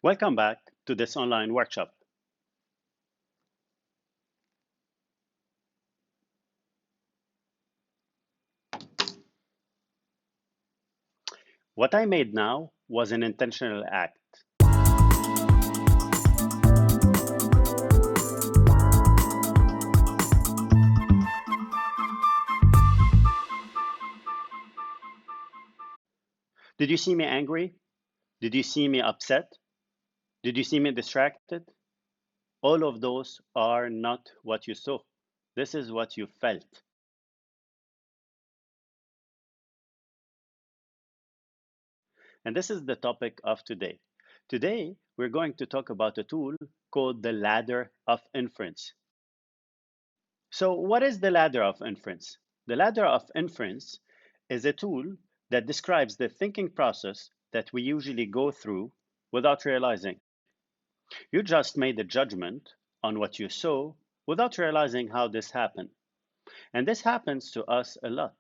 Welcome back to this online workshop. What I made now was an intentional act. Did you see me angry? Did you see me upset? Did you see me distracted? All of those are not what you saw. This is what you felt. And this is the topic of today. Today, we're going to talk about a tool called the ladder of inference. So, what is the ladder of inference? The ladder of inference is a tool that describes the thinking process that we usually go through without realizing. You just made a judgment on what you saw without realizing how this happened. And this happens to us a lot.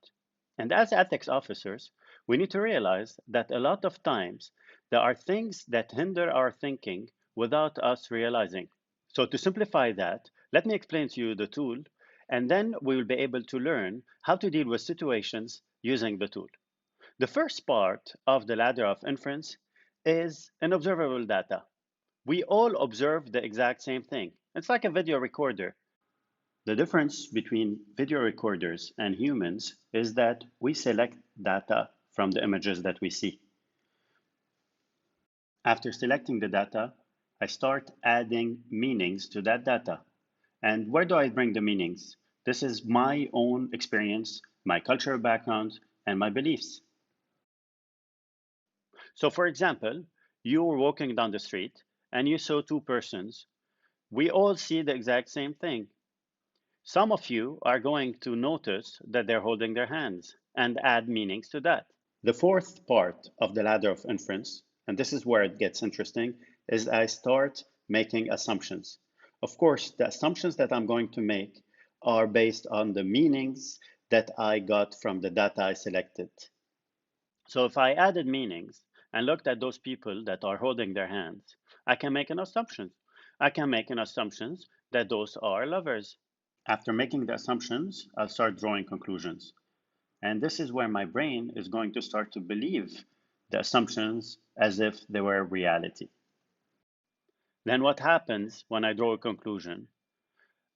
And as ethics officers, we need to realize that a lot of times there are things that hinder our thinking without us realizing. So, to simplify that, let me explain to you the tool, and then we will be able to learn how to deal with situations using the tool. The first part of the ladder of inference is an observable data. We all observe the exact same thing. It's like a video recorder. The difference between video recorders and humans is that we select data from the images that we see. After selecting the data, I start adding meanings to that data. And where do I bring the meanings? This is my own experience, my cultural background, and my beliefs. So, for example, you were walking down the street and you saw two persons. We all see the exact same thing. Some of you are going to notice that they're holding their hands and add meanings to that. The fourth part of the ladder of inference, and this is where it gets interesting, is I start making assumptions. Of course, the assumptions that I'm going to make are based on the meanings that I got from the data I selected. So if I added meanings and looked at those people that are holding their hands, I can make an assumption. I can make an assumption that those are lovers. After making the assumptions, I'll start drawing conclusions. And this is where my brain is going to start to believe the assumptions as if they were reality. Then what happens when I draw a conclusion?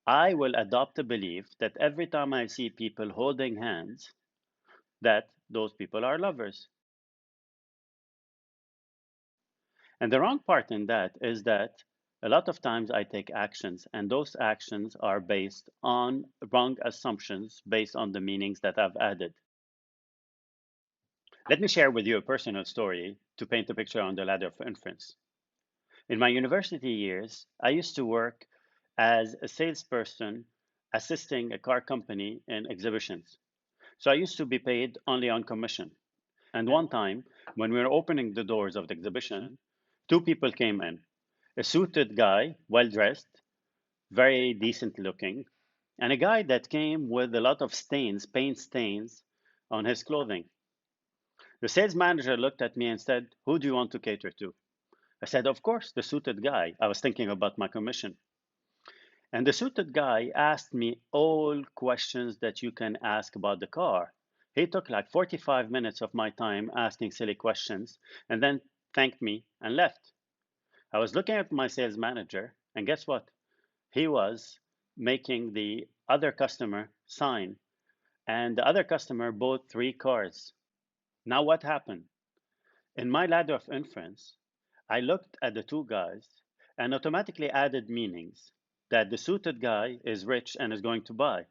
I will adopt a belief that every time I see people holding hands, that those people are lovers. And the wrong part in that is that a lot of times I take actions, and those actions are based on wrong assumptions based on the meanings that I've added. Let me share with you a personal story to paint a picture on the ladder of inference. In my university years, I used to work as a salesperson assisting a car company in exhibitions. So I used to be paid only on commission. And one time, when we were opening the doors of the exhibition, two people came in. A suited guy, well dressed, very decent looking, and a guy that came with a lot of stains, paint stains, on his clothing. The sales manager looked at me and said, "Who do you want to cater to?" I said, "Of course, the suited guy." I was thinking about my commission. And the suited guy asked me all questions that you can ask about the car. He took like 45 minutes of my time asking silly questions and then thanked me and left. I was looking at my sales manager, and guess what? He was making the other customer sign, and the other customer bought three cars. Now, what happened? In my ladder of inference, I looked at the two guys and automatically added meanings that the suited guy is rich and is going to buy,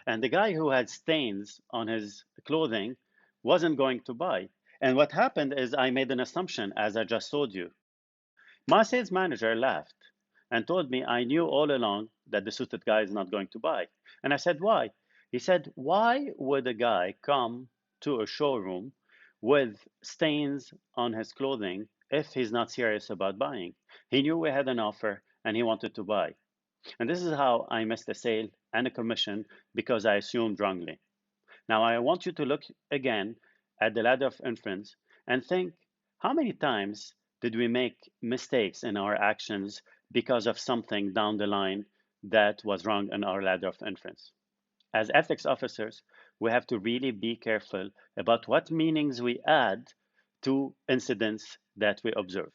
and the guy who had stains on his clothing wasn't going to buy. And what happened is I made an assumption, as I just told you. My sales manager laughed and told me I knew all along that the suited guy is not going to buy. And I said, "Why?" He said, "Why would a guy come to a showroom with stains on his clothing if he's not serious about buying?" He knew we had an offer and he wanted to buy. And this is how I missed a sale and a commission because I assumed wrongly. Now, I want you to look again at the ladder of inference and think how many times Did we make mistakes in our actions because of something down the line that was wrong in our ladder of inference? As ethics officers, we have to really be careful about what meanings we add to incidents that we observe.